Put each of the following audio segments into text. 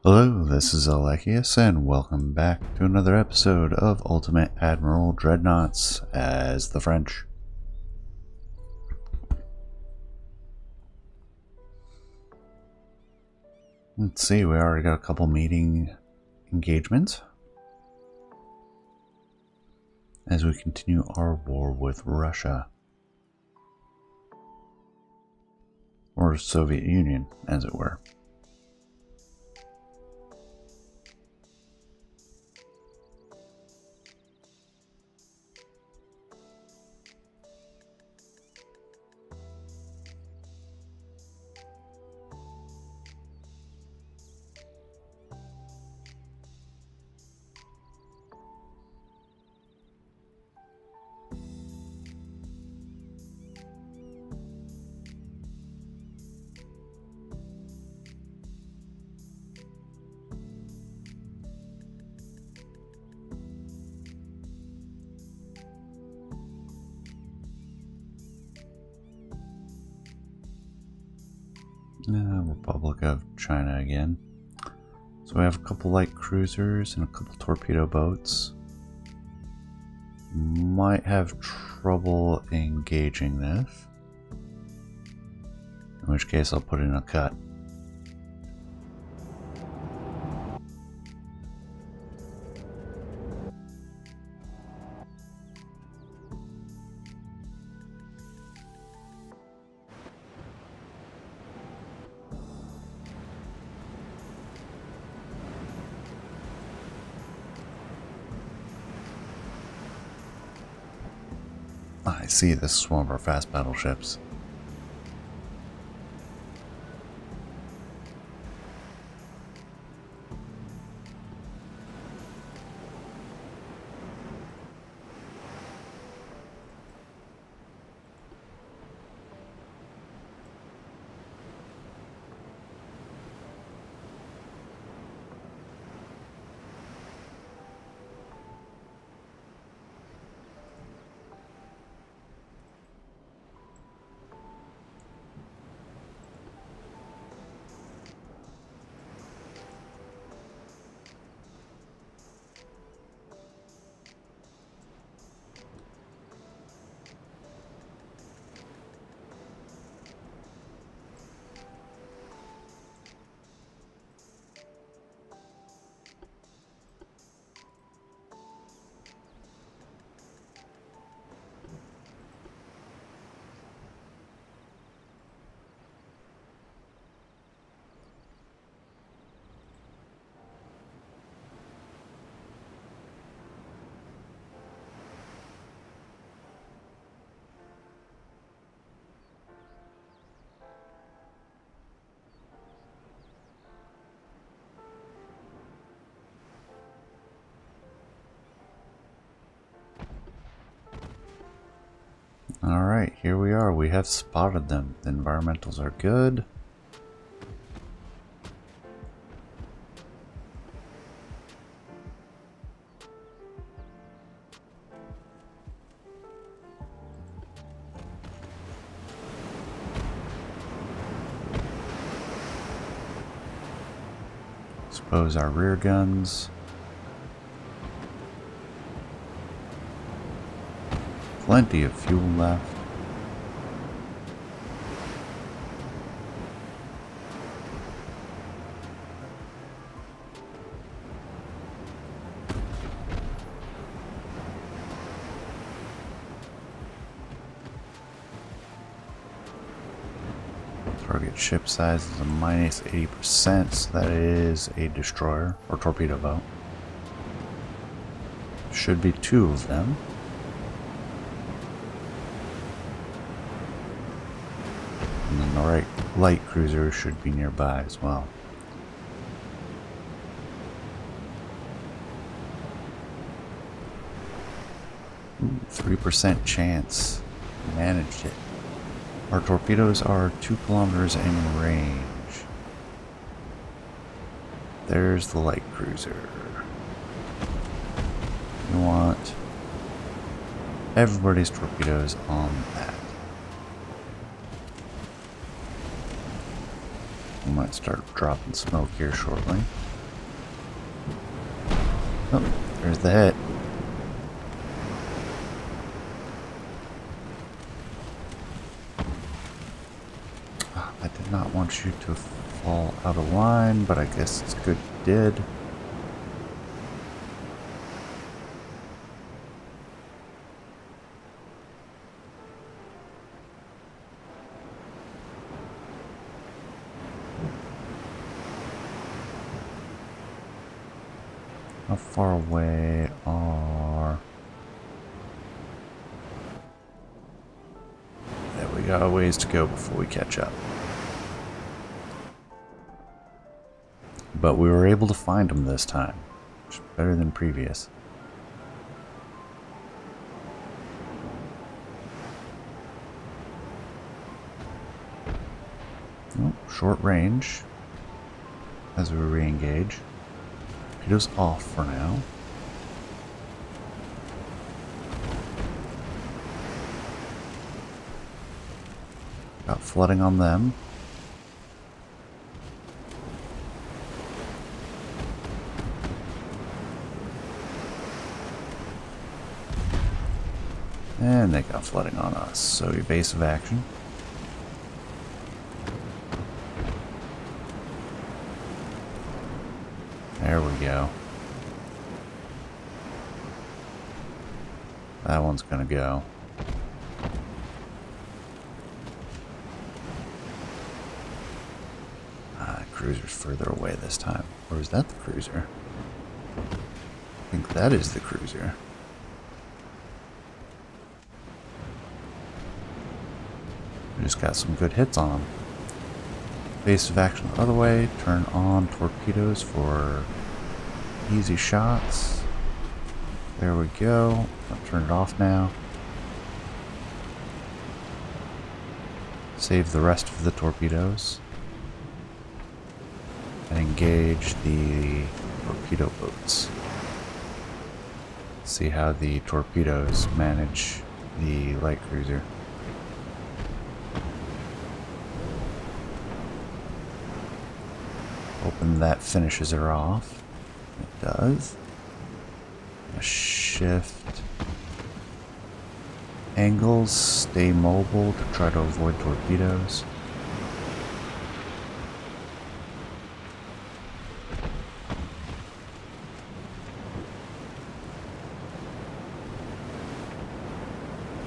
Hello, this is Alechius, and welcome back to another episode of Ultimate Admiral Dreadnoughts as the French. Let's see, we already got a couple meeting engagements as we continue our war with Russia. Or Soviet Union, as it were. Republic of China again. So we have a couple light cruisers and a couple torpedo boats. Might have trouble engaging this, in which case I'll put in a cut. I see, this is one of our fast battleships. Alright, here we are. We have spotted them. The environmentals are good. Expose our rear guns. Plenty of fuel left. Target ship size is a minus 80%, so that is a destroyer or torpedo boat. Should be two of them. And then the light cruiser should be nearby as well. Ooh, 3% chance. Managed it. Our torpedoes are 2 kilometers in range. There's the light cruiser. You want everybody's torpedoes on that. We might start dropping smoke here shortly. Oh, there's the hit. I did not want you to fall out of line, but I guess it's good you did. How far away are... Yeah, we got a ways to go before we catch up. But we were able to find them this time, which is better than previous. Oh, short range as we re-engage. Torpedoes off for now. Got flooding on them. And they got flooding on us, so evasive action. There we go. That one's gonna go. Cruiser's further away this time. Or is that the cruiser? I think that is the cruiser. We just got some good hits on them. Evasive action the other way. Turn on torpedoes for easy shots. There we go. I'll turn it off now. Save the rest of the torpedoes. And engage the torpedo boats. See how the torpedoes manage the light cruiser. Hoping that finishes her off. It does. Shift angles, stay mobile to try to avoid torpedoes.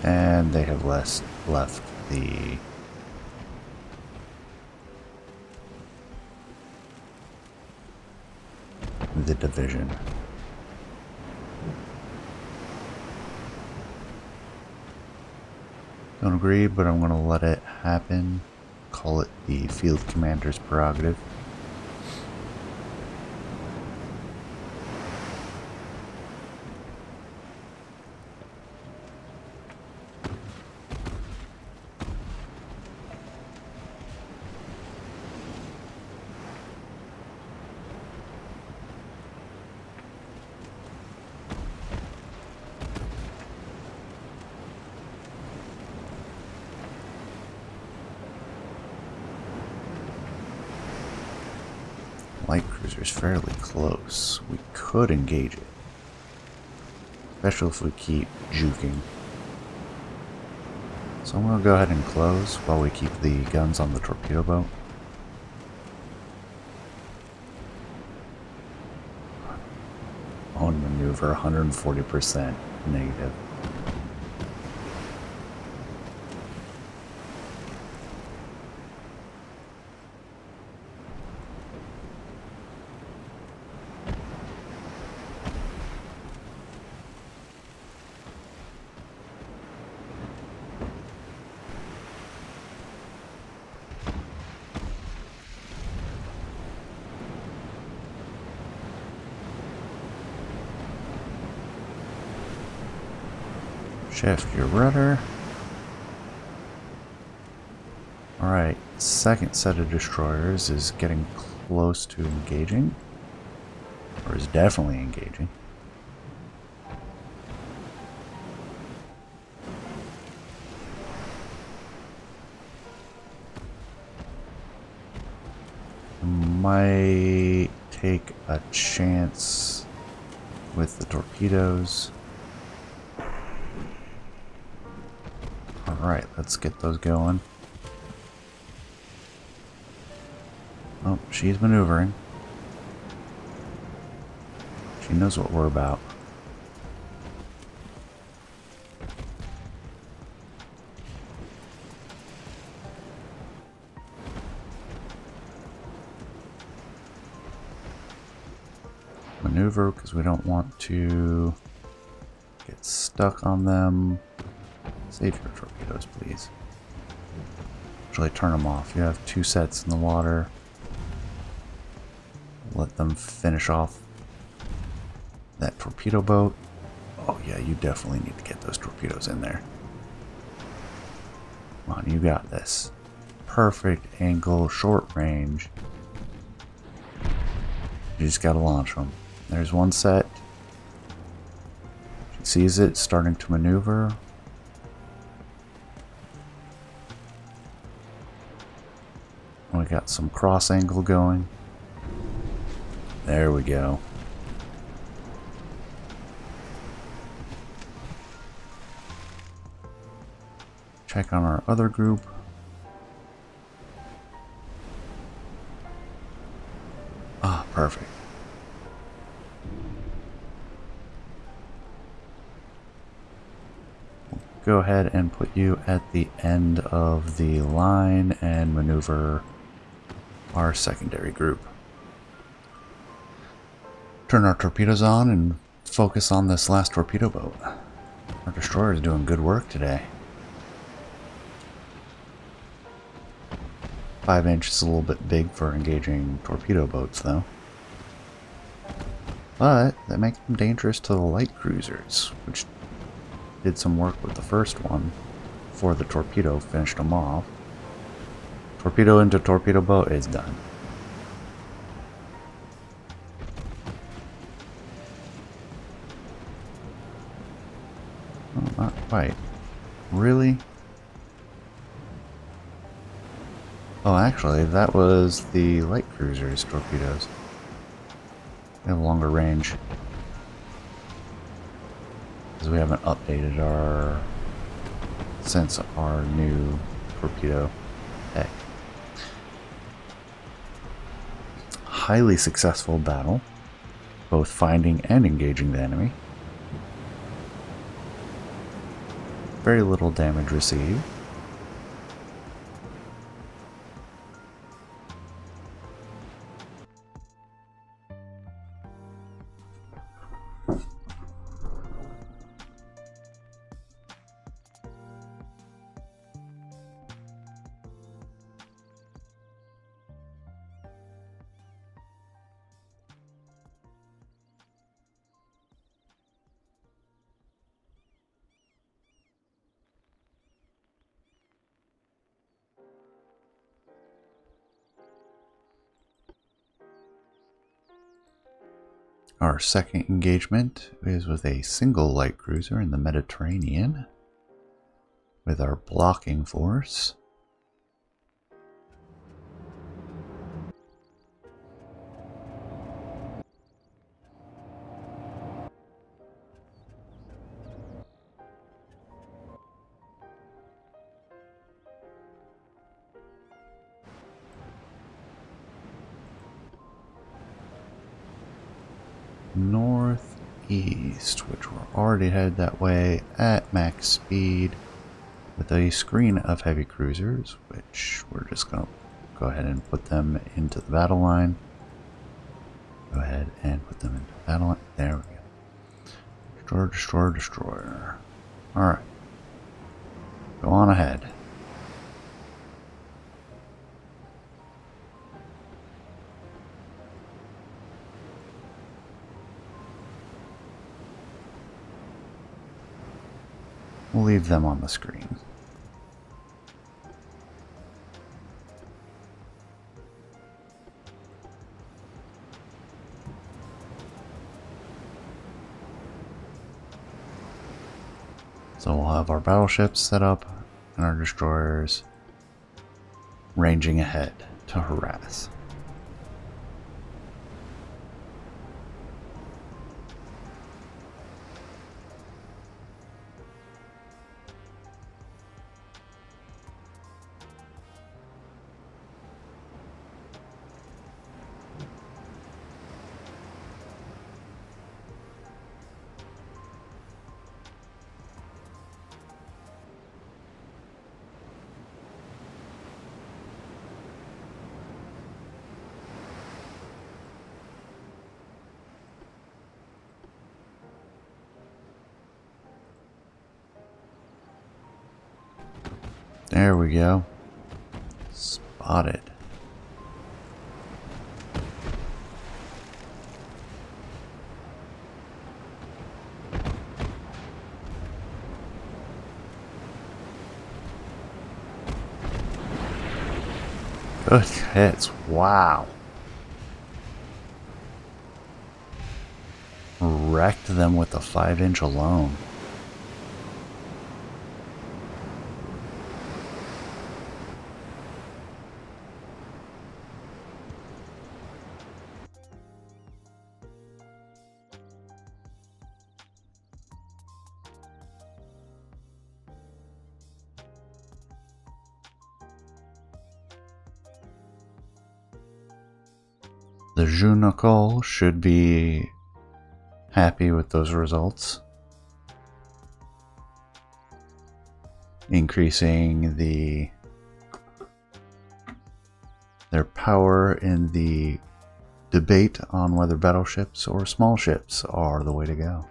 And they have left the division. Don't agree, but I'm going to let it happen. Call it the field commander's prerogative. Light cruiser's fairly close. We could engage it. Especially if we keep juking. So I'm going to go ahead and close while we keep the guns on the torpedo boat. On maneuver 140% negative. Shift your rudder. Alright, second set of destroyers is getting close to engaging. Or is definitely engaging. Might take a chance with the torpedoes. Alright, let's get those going. Oh, she's maneuvering. She knows what we're about. Maneuver because we don't want to get stuck on them. Save your torpedoes, please. Actually, turn them off. You have 2 sets in the water. Let them finish off that torpedo boat. Oh yeah, you definitely need to get those torpedoes in there. Come on, you got this. Perfect angle, short range. You just gotta launch them. There's one set. She sees it starting to maneuver. We got some cross angle going. There we go. Check on our other group. Ah, perfect. Go ahead and put you at the end of the line and maneuver our secondary group. Turn our torpedoes on and focus on this last torpedo boat. Our destroyer is doing good work today. 5-inch is a little bit big for engaging torpedo boats though. But that makes them dangerous to the light cruisers, which did some work with the first one before the torpedo finished them off. Torpedo into torpedo boat is done. Oh, not quite. Really? Oh, actually, that was the light cruiser's torpedoes. They have longer range. Because we haven't updated our... since our new torpedo deck. Highly successful battle. Both finding and engaging the enemy. Very little damage received. Our second engagement is with a single light cruiser in the Mediterranean with our blocking force. Northeast, which we're already headed that way at max speed with a screen of heavy cruisers, which we're just going to go ahead and put them into the battle line. Go ahead and put them into the battle line. There we go. Destroyer, destroyer, destroyer. Alright. Go on ahead. We'll leave them on the screen. So we'll have our battleships set up and our destroyers ranging ahead to harass. There we go. Spotted. Good hits. Wow. Wrecked them with a 5-inch alone. The Jeune Ecole should be happy with those results. Increasing their power in the debate on whether battleships or small ships are the way to go.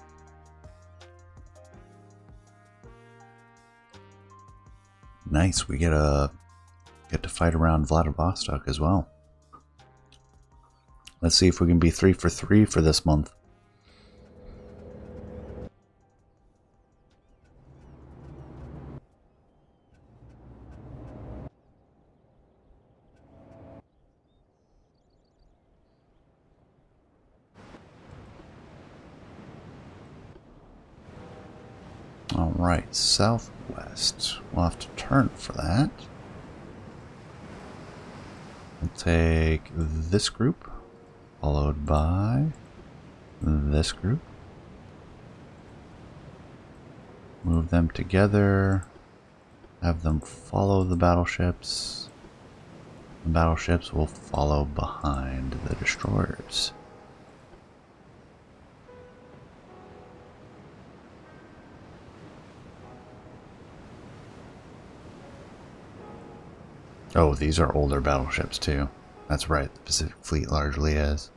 Nice, we get to fight around Vladivostok as well. Let's see if we can be 3 for 3 for this month. Alright, southwest. We'll have to turn for that. We'll take this group, followed by this group. Move them together. Have them follow the battleships. The battleships will follow behind the destroyers. Oh, these are older battleships too. That's right, the Pacific Fleet largely is.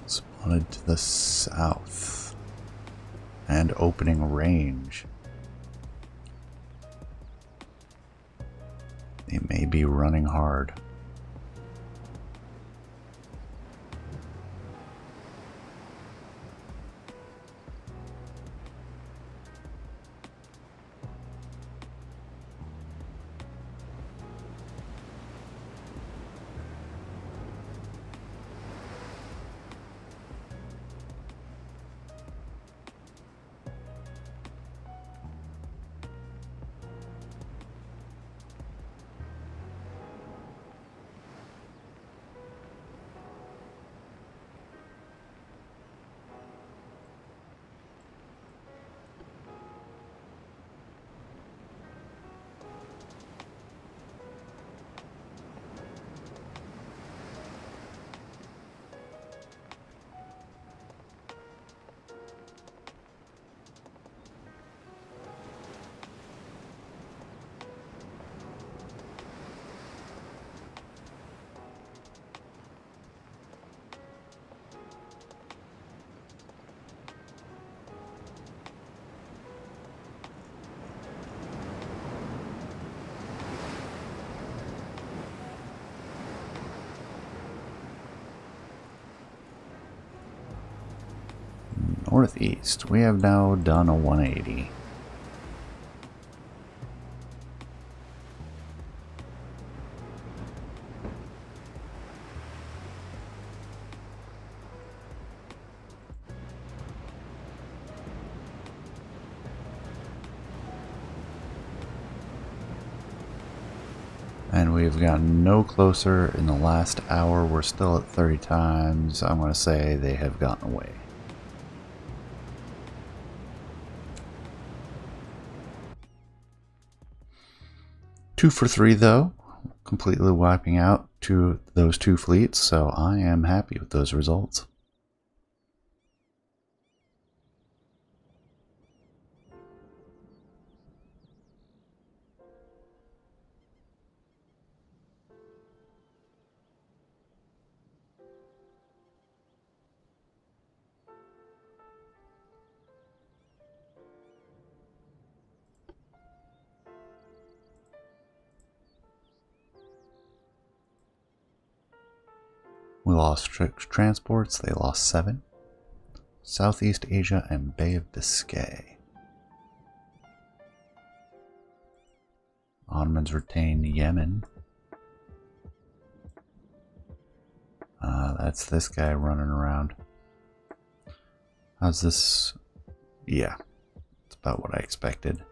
Spotted to the south. And opening range. They may be running hard. Northeast, we have now done a 180. And we've gotten no closer in the last hour. We're still at 30 times. I'm going to say they have gotten away. Two for 3 though, completely wiping out those two fleets, so I am happy with those results. We lost transports, they lost 7. Southeast Asia and Bay of Biscay. Ottomans retain Yemen. That's this guy running around. How's this? Yeah, it's about what I expected.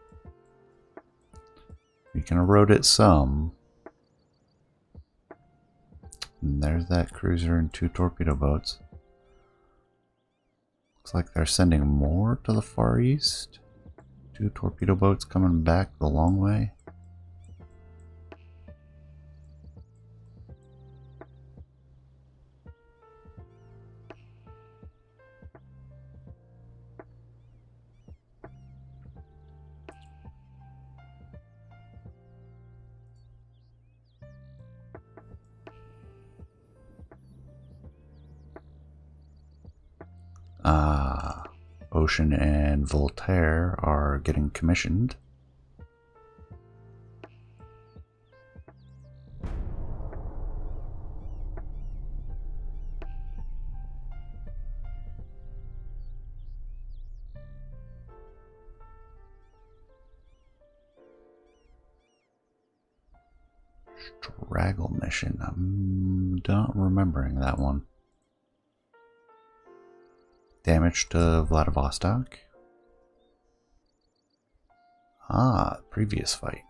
We can erode it some. And there's that cruiser and 2 torpedo boats. Looks like they're sending more to the Far East. 2 torpedo boats coming back the long way. Ocean and Voltaire are getting commissioned. Straggle mission. I'm not remembering that one. Damage to Vladivostok. Ah, previous fight.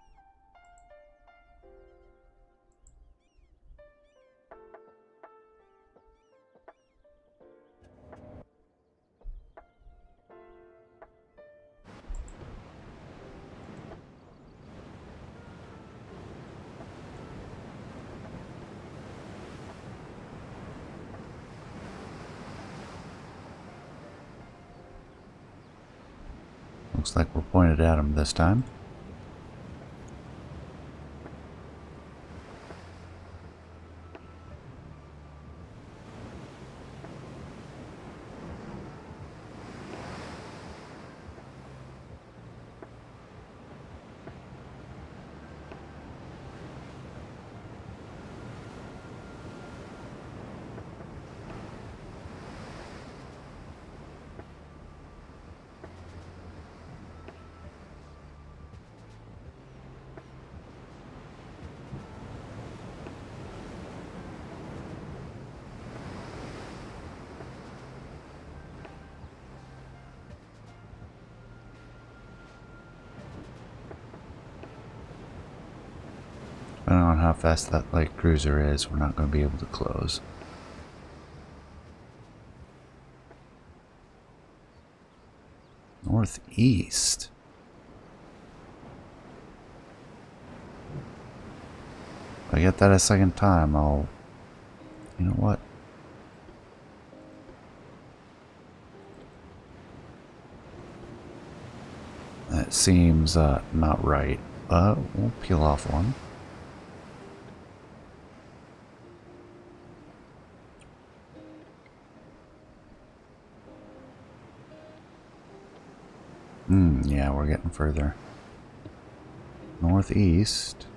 Looks like we're pointed at him this time. Depending on how fast that light cruiser is, we're not going to be able to close. Northeast. If I get that a second time, I'll... You know what? That seems not right. We'll peel off one. Yeah, we're getting further. Northeast.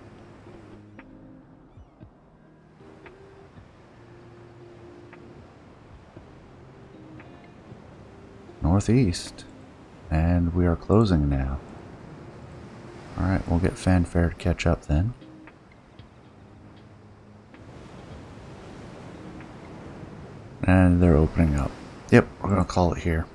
Northeast. And we are closing now. Alright, we'll get fanfare to catch up then. And they're opening up. Yep, we're gonna call it here.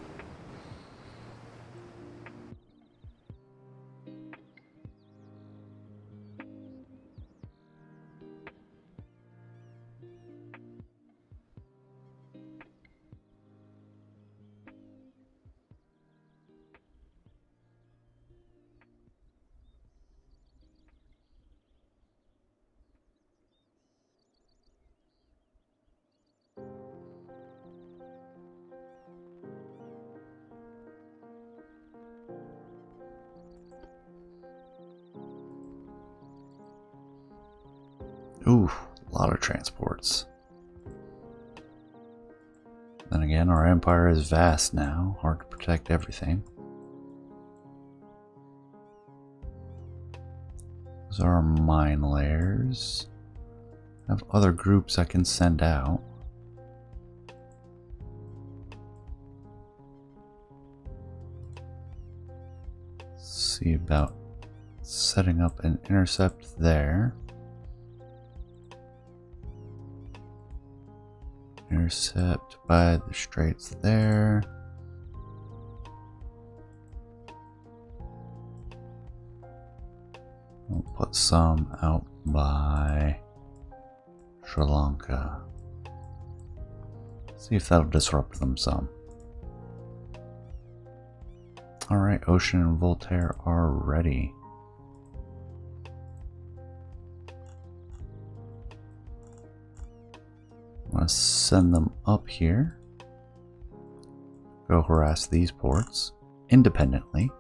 Ooh, a lot of transports. Then again, our empire is vast now, hard to protect everything. Those are our mine layers. I have other groups I can send out. see about setting up an intercept there. Intercept by the straits there. We'll put some out by Sri Lanka. See if that'll disrupt them some. Alright, Ocean and Voltaire are ready. I'm going to send them up here. Go harass these ports independently.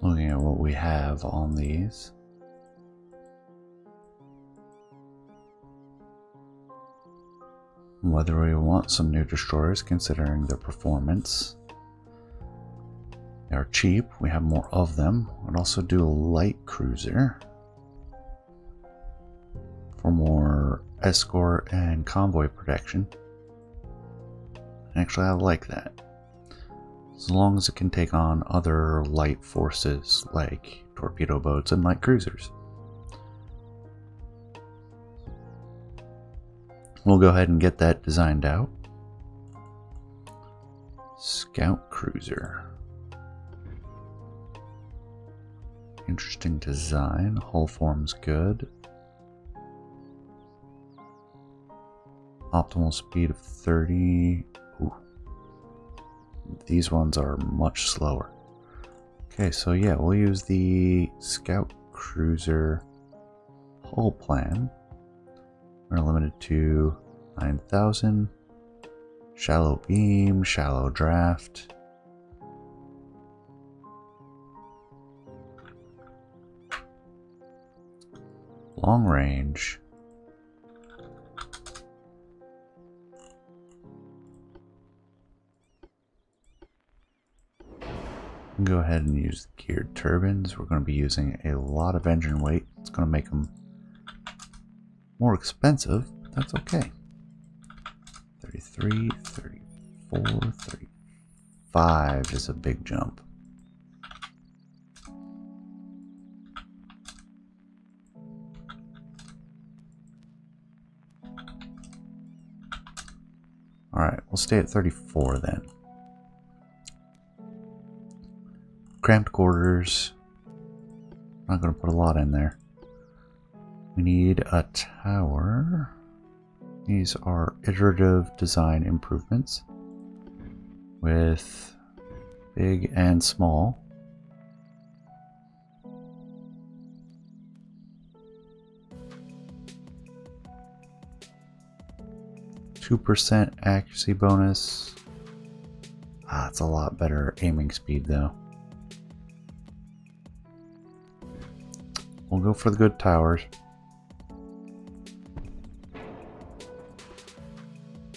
Looking at what we have on these. Whether we want some new destroyers considering their performance. They are cheap, we have more of them. I'd also do a light cruiser for more escort and convoy protection. Actually, I like that. As long as it can take on other light forces like torpedo boats and light cruisers. We'll go ahead and get that designed out. Scout cruiser. Interesting design. Hull form's good. Optimal speed of 30. Ooh. These ones are much slower. Okay, so yeah, we'll use the Scout Cruiser hull plan. We're gonna limit it to 9,000. Shallow beam, shallow draft. Long range. Go ahead and use geared turbines. We're going to be using a lot of engine weight. It's going to make them more expensive, but that's okay. 33, 34, 35 is a big jump. Alright, we'll stay at 34 then. Cramped quarters. Not going to put a lot in there. We need a tower. These are iterative design improvements with big and small. %2 accuracy bonus. It's a lot better aiming speed though. We'll go for the good towers.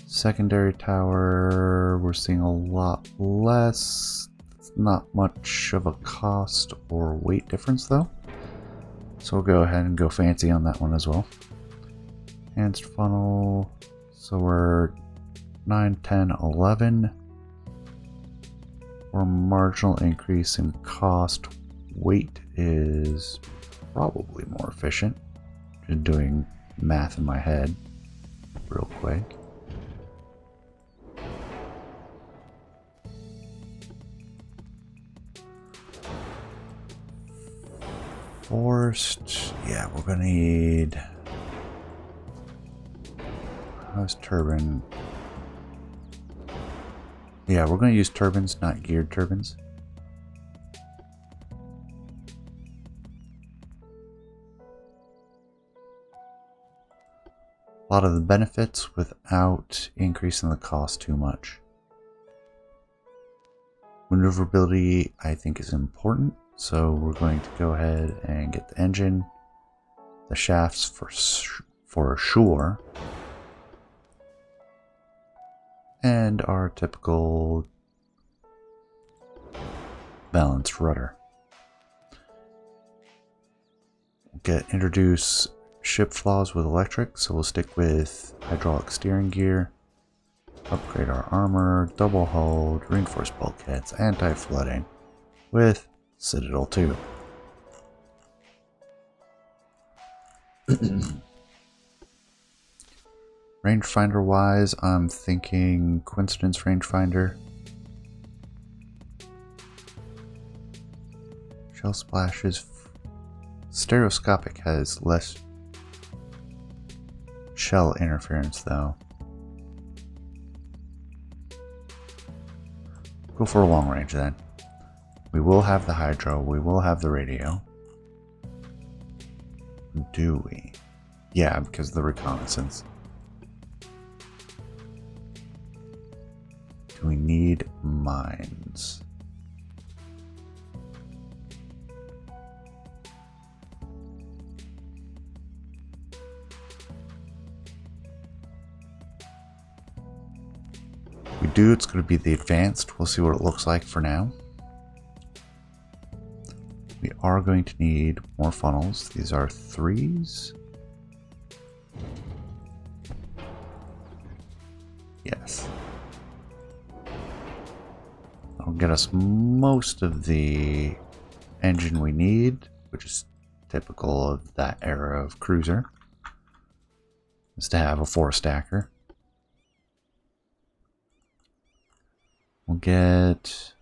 Secondary tower, we're seeing a lot less. It's not much of a cost or weight difference though. So we'll go ahead and go fancy on that one as well. Enhanced funnel. So we're 9, 10, 11. For marginal increase in cost, weight is probably more efficient. Just doing math in my head real quick. Forced, yeah, we're gonna need. How's turbine? Yeah, we're gonna use turbines, not geared turbines. a lot of the benefits without increasing the cost too much. Maneuverability, I think, is important, so we're going to go ahead and get the engine, the shafts for sure, and our typical balanced rudder. Introduce ship flaws with electric, so we'll stick with hydraulic steering gear. Upgrade our armor, double hulled, reinforced bulkheads, anti-flooding with Citadel 2. Rangefinder wise, I'm thinking coincidence rangefinder. Shell splashes. Stereoscopic has less shell interference though. Go for a long range then. We will have the hydro, we will have the radio. Do we? Yeah, because of the reconnaissance. Do we need mines? We do, it's going to be the advanced. We'll see what it looks like for now. We are going to need more funnels. These are 3s. Yes. That'll get us most of the engine we need, which is typical of that era of cruiser, is to have a 4-stacker. We'll get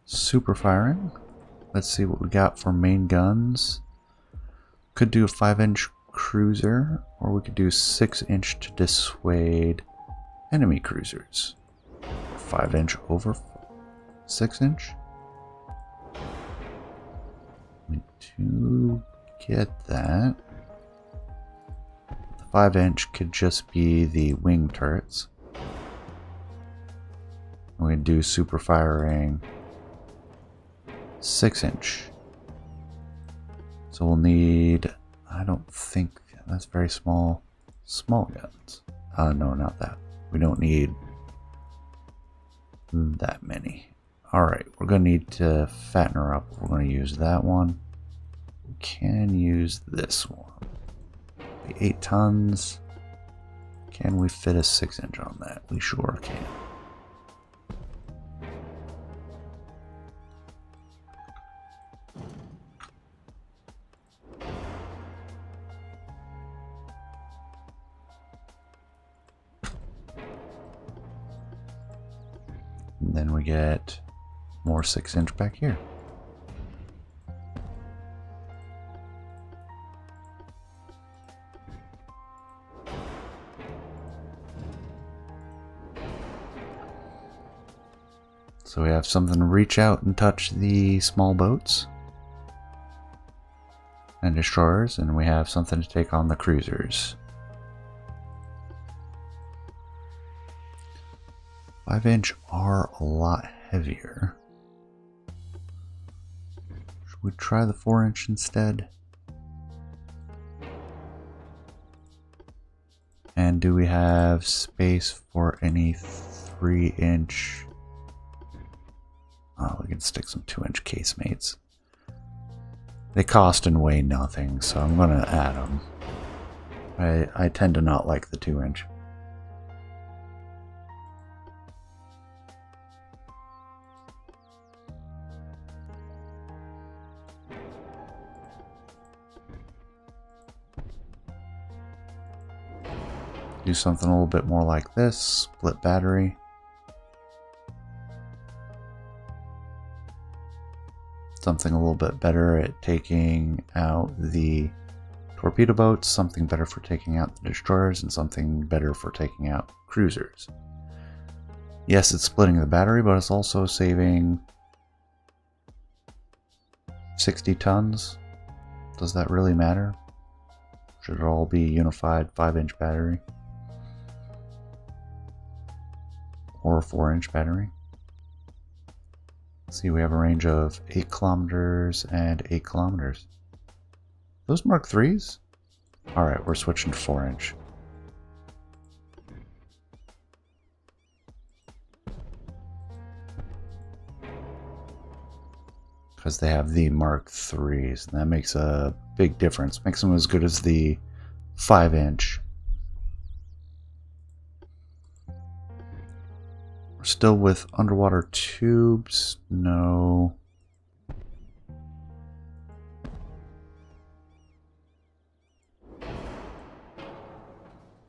super firing. Let's see what we got for main guns. Could do a 5-inch cruiser, or we could do 6-inch to dissuade enemy cruisers. 5-inch over 6-inch. We do get that. 5-inch could just be the wing turrets. We can do super firing 6-inch. So we'll need, I don't think that's very small. Small guns. No, not that. We don't need that many. Alright, we're going to need to fatten her up. We're going to use that one. We can use this one. 8 tons. Can we fit a 6-inch on that? We sure can. And then we get more 6-inch back here. So we have something to reach out and touch the small boats and destroyers, and we have something to take on the cruisers. 5-inch are a lot heavier. Should we try the 4-inch instead? And do we have space for any 3-inch? Oh, we can stick some 2-inch casemates. They cost and weigh nothing, so I'm going to add them. I tend to not like the 2-inch. Do something a little bit more like this, split battery. Something a little bit better at taking out the torpedo boats, something better for taking out the destroyers, and something better for taking out cruisers. Yes, it's splitting the battery, but it's also saving 60 tons. Does that really matter? Should it all be unified 5-inch battery? Or a 4-inch battery? See, we have a range of 8 kilometers and 8 kilometers. Those Mark IIIs? Alright, we're switching to 4-inch. Because they have the Mark IIIs, and that makes a big difference. Makes them as good as the 5-inch. We're still with underwater tubes. No.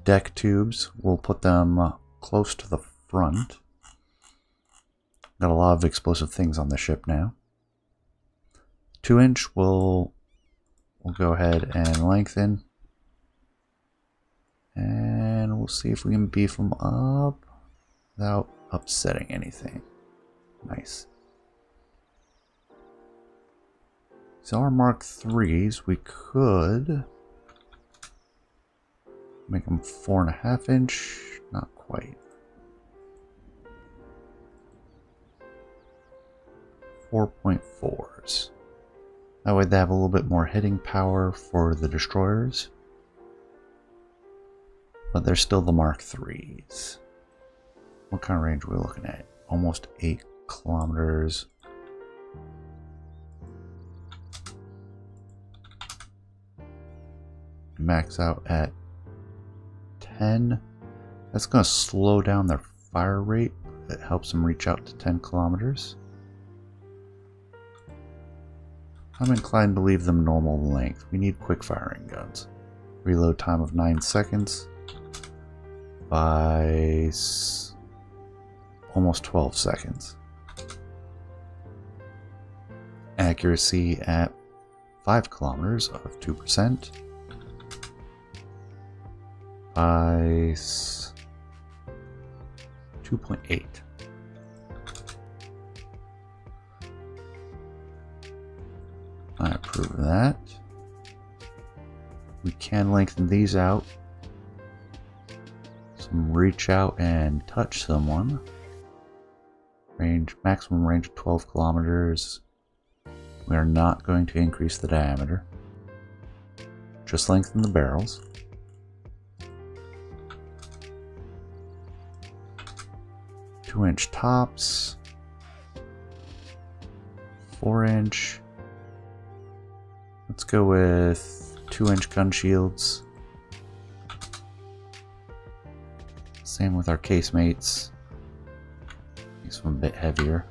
Deck tubes. We'll put them close to the front. Got a lot of explosive things on the ship now. 2-inch we'll go ahead and lengthen. And we'll see if we can beef them up without upsetting anything. Nice. So our Mark IIIs, we could make them 4.5-inch. Not quite. 4.4s. That way they have a little bit more hitting power for the destroyers. But they're still the Mark IIIs. What kind of range are we looking at? Almost 8 kilometers. Max out at 10. That's going to slow down their fire rate. That helps them reach out to 10 kilometers. I'm inclined to leave them normal length. We need quick firing guns. Reload time of 9 seconds by almost 12 seconds. Accuracy at 5 kilometers of 2%. By 2.8. I approve of that. We can lengthen these out. Some reach out and touch someone. Range, maximum range of 12 kilometers. We are not going to increase the diameter. Just lengthen the barrels. Two-inch tops. 4-inch. Let's go with 2-inch gun shields. Same with our casemates. Makes them a bit heavier.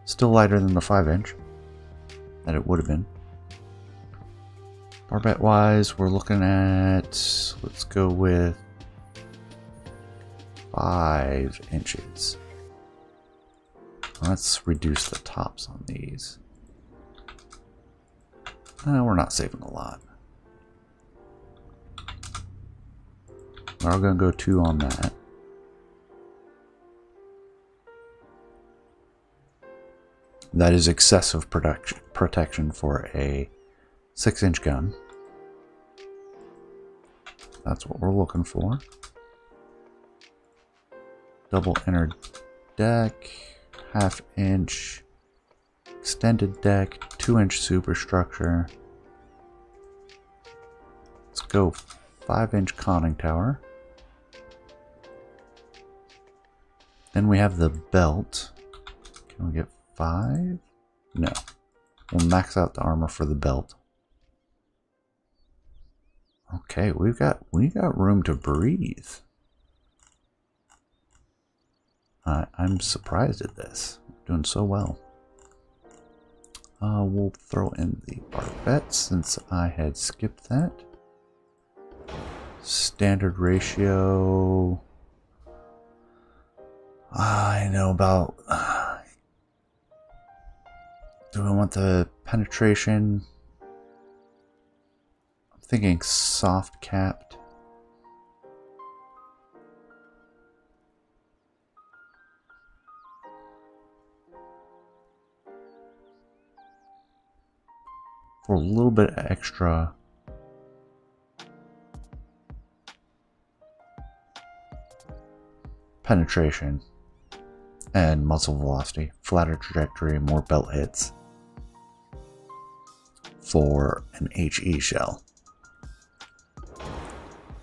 Still lighter than the 5-inch that it would have been. Barbette wise, we're looking at, let's go with 5 inches. Let's reduce the tops on these. We're not saving a lot. We're going to go 2 on that. That is excessive protection for a 6-inch gun. That's what we're looking for. Double inner deck, 1/2-inch extended deck, 2-inch superstructure. Let's go 5-inch conning tower. Then we have the belt. Can we get 5? No. We'll max out the armor for the belt. Okay, we got room to breathe. I'm surprised at this. Doing so well. We'll throw in the barbette since I had skipped that. Standard ratio. I know about. Do I want the penetration? I'm thinking soft capped. for a little bit extra penetration and muzzle velocity, flatter trajectory, more belt hits for an HE shell.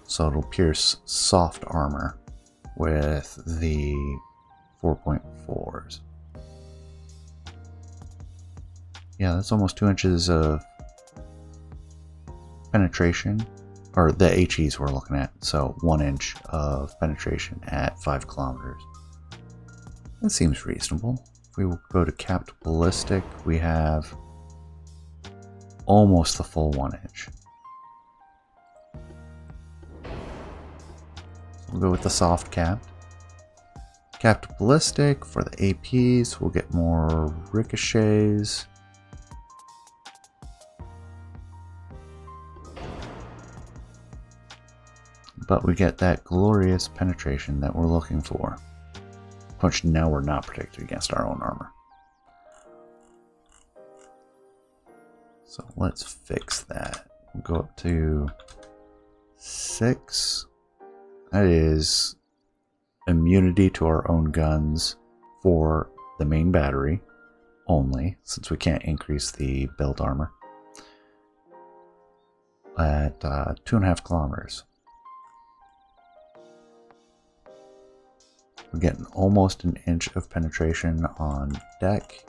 So it'll pierce soft armor with the 4.4s. Yeah, that's almost 2 inches of penetration, or the HEs we're looking at. So 1 inch of penetration at 5 kilometers. That seems reasonable. If we go to capped ballistic, we have almost the full 1 inch. We'll go with the soft capped. Capped ballistic for the APs, we'll get more ricochets. But we get that glorious penetration that we're looking for, which now we're not protected against our own armor. So let's fix that. We'll go up to 6. That is immunity to our own guns for the main battery only, since we can't increase the belt armor. At 2.5 kilometers. We're getting almost an inch of penetration on deck,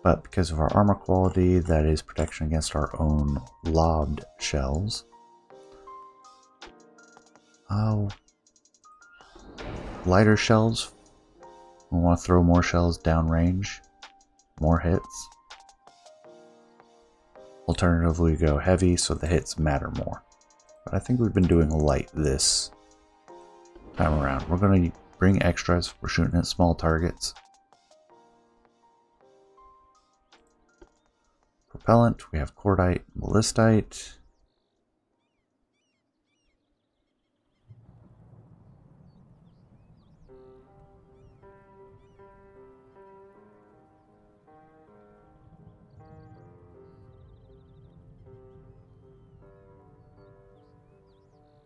but because of our armor quality, that is protection against our own lobbed shells. Lighter shells, we want to throw more shells downrange, more hits. Alternatively, we go heavy so the hits matter more. But I think we've been doing light this time around. We're going to bring extras. We're shooting at small targets. Propellant, we have cordite, ballistite.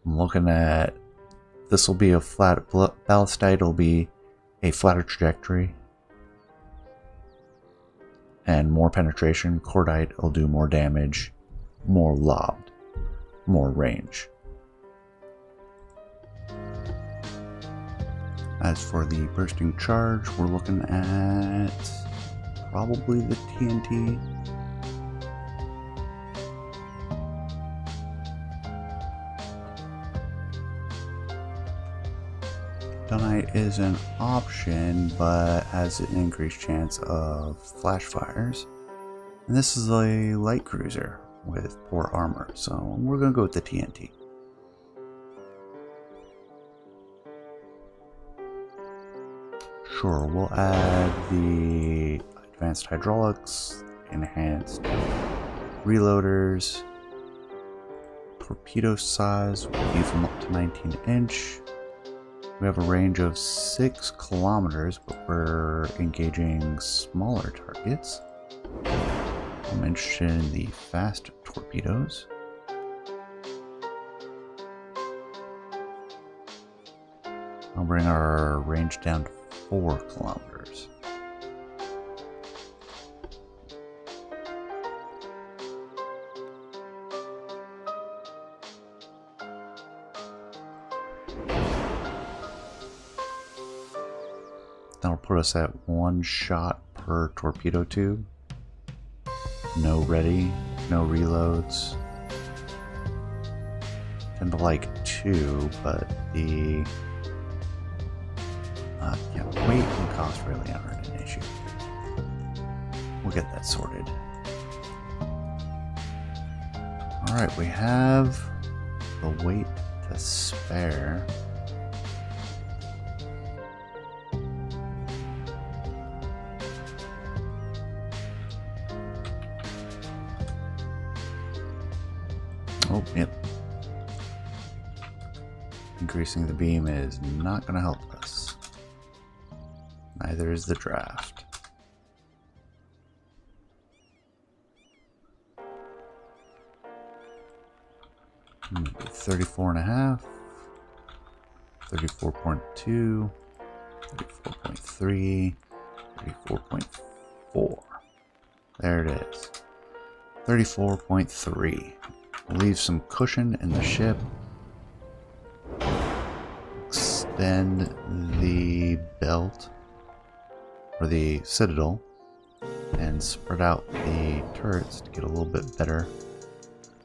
I'm looking at, this will be a flat, ballistite will be a flatter trajectory and more penetration. Cordite will do more damage, more lobbed, more range. As for the bursting charge, we're looking at probably the TNT. Dunite is an option, but has an increased chance of flash fires. And this is a light cruiser with poor armor, so we're going to go with the TNT. Sure, we'll add the advanced hydraulics, enhanced reloaders, torpedo size, we'll leave them up to 19 inch. We have a range of 6 kilometers, but we're engaging smaller targets. I'm interested in the fast torpedoes. I'll bring our range down to 4 kilometers. That'll put us at 1 shot per torpedo tube. No ready, no reloads. Tend to like 2, but the yeah, weight and cost really aren't an issue. We'll get that sorted. Alright, we have the weight to spare. Oh, yep. Increasing the beam is not going to help us. Neither is the draft. 34.5, 34.2, 34.3, 34.4. There it is. 34.3. Leave some cushion in the ship. Extend the belt or the citadel and spread out the turrets to get a little bit better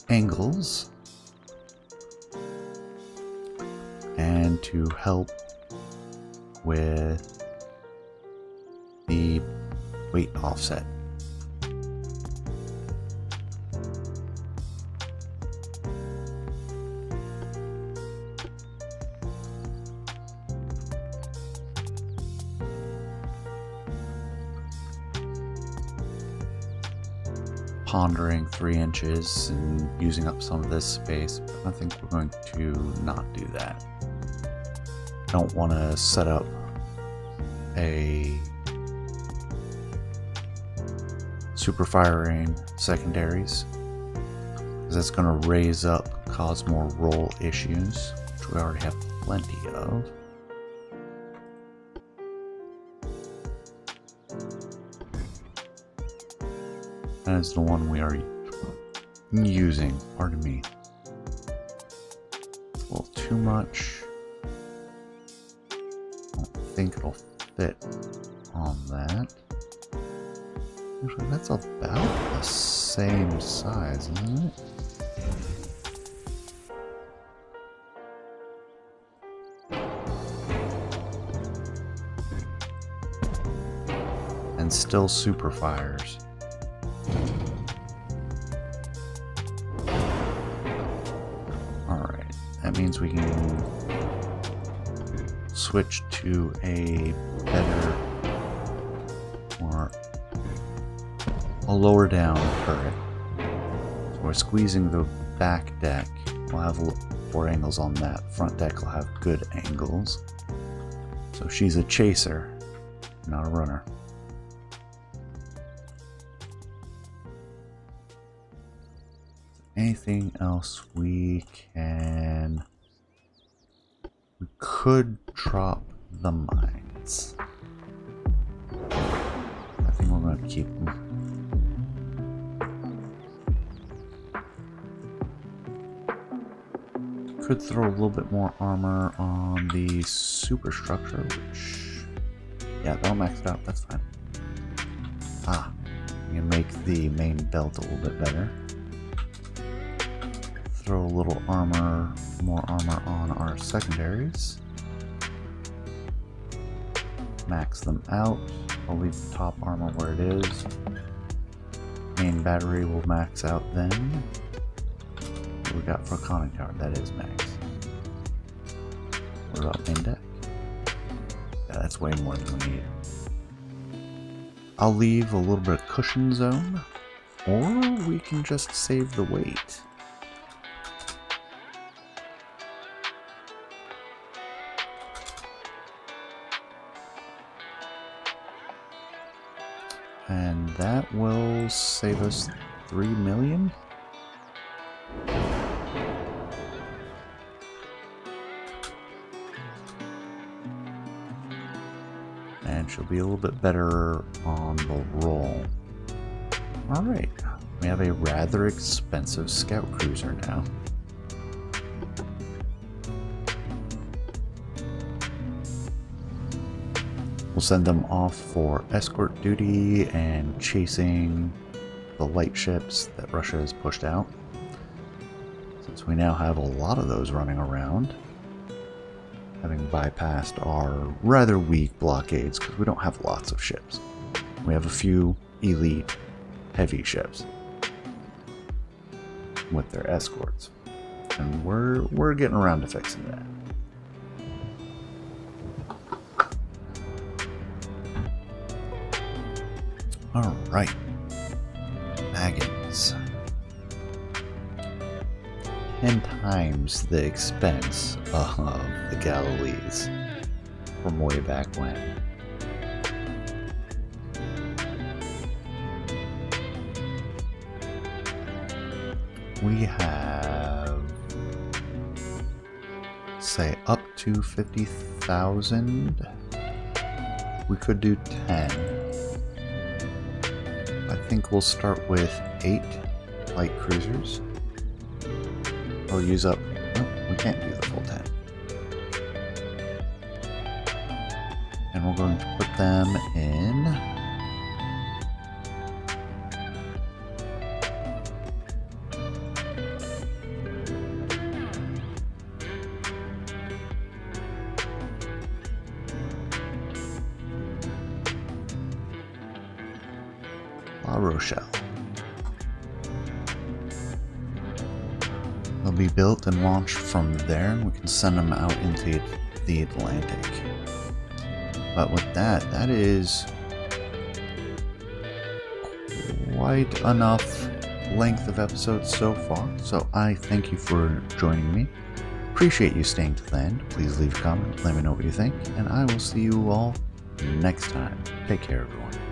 angles and to help with the weight offset. Pondering 3 inches and using up some of this space, but I think we're going to not do that. Don't want to set up a super firing secondaries, because that's going to raise up, cause more roll issues, which we already have plenty of. That is the one we are using. Pardon me. It's a little too much. I don't think it'll fit on that. Actually, that's about the same size, isn't it? And still super fires. Alright, that means we can switch to a better or a lower down turret. So we're squeezing the back deck. We'll have 4 angles on that. Front deck will have good angles. So she's a chaser, not a runner. Anything else we can... We could drop the mines. I think we're going to keep them. Could throw a little bit more armor on the superstructure, which... Yeah, that'll max it out. That's fine. Ah, we can make the main belt a little bit better. Throw a little armor, more armor on our secondaries. Max them out. I'll leave the top armor where it is. Main battery will max out then. What we got for a conning tower? That is max. What about main deck? Yeah, that's way more than we need. I'll leave a little bit of cushion zone, or we can just save the weight. And that will save us 3 million. And she'll be a little bit better on the roll. Alright, we have a rather expensive scout cruiser now. We'll send them off for escort duty and chasing the light ships that Russia has pushed out. Since we now have a lot of those running around, having bypassed our rather weak blockades because we don't have lots of ships. We have a few elite heavy ships with their escorts, and we're getting around to fixing that. Alright, wagons. 10 times the expense of the Galilees from way back when. We have say up to 50,000. We could do 10. I think we'll start with 8 light cruisers. We'll use up... Oh, we can't do the full 10. And we're going to put them in... La Rochelle. They'll be built and launched from there, and we can send them out into the Atlantic. But with that, that is quite enough length of episodes so far. So I thank you for joining me. Appreciate you staying to the end. Please leave a comment, let me know what you think, and I will see you all next time. Take care, everyone.